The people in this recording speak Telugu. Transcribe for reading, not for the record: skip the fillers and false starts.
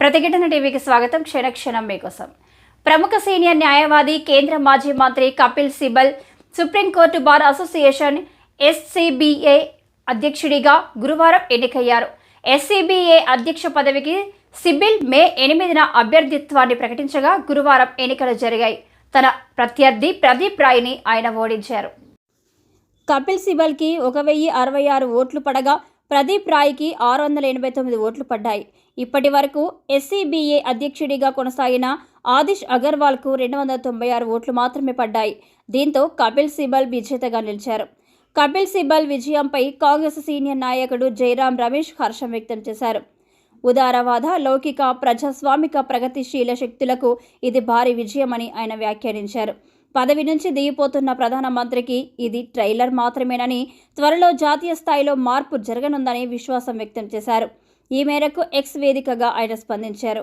ప్రతిఘటన టీవీకి స్వాగతం. క్షణక్షణం మీకోసం. ప్రముఖ సీనియర్ న్యాయవాది, కేంద్ర మాజీ మంత్రి Kapil Sibal Supreme Court Bar Association SCBA అధ్యక్షుడిగా గురువారం ఎన్నికయ్యారు. ఎస్సీబీఏ అధ్యక్ష పదవికి సిబిల్ మే 8న అభ్యర్థిత్వాన్ని ప్రకటించగా గురువారం ఎన్నికలు జరిగాయి. తన ప్రత్యర్థి ప్రదీప్ రాయ్ని ఆయన ఓడించారు. కపిల్ సిబల్కి 1066 ఓట్లు పడగా ప్రదీప్ రాయ్కి 689 ఓట్లు పడ్డాయి. ఇప్పటి వరకు ఎస్సీబీఏ అధ్యక్షుడిగా కొనసాగిన ఆదిష్ అగర్వాల్కు 296 ఓట్లు మాత్రమే పడ్డాయి. దీంతో కపిల్ సిబల్ విజేతగా నిలిచారు. కపిల్ సిబల్ విజయంపై కాంగ్రెస్ సీనియర్ నాయకుడు జైరాం రమేష్ హర్షం వ్యక్తం చేశారు. ఉదారవాద, లౌకిక, ప్రజాస్వామిక, ప్రగతిశీల శక్తులకు ఇది భారీ విజయమని ఆయన వ్యాఖ్యానించారు. పదవి నుంచి దిగిపోతున్న ప్రధానమంత్రికి ఇది ట్రైలర్ మాత్రమేనని, త్వరలో జాతీయ స్థాయిలో మార్పు జరగనుందని విశ్వాసం వ్యక్తం చేశారు. ఈ మేరకు ఎక్స్ వేదికగా ఆయన స్పందించారు.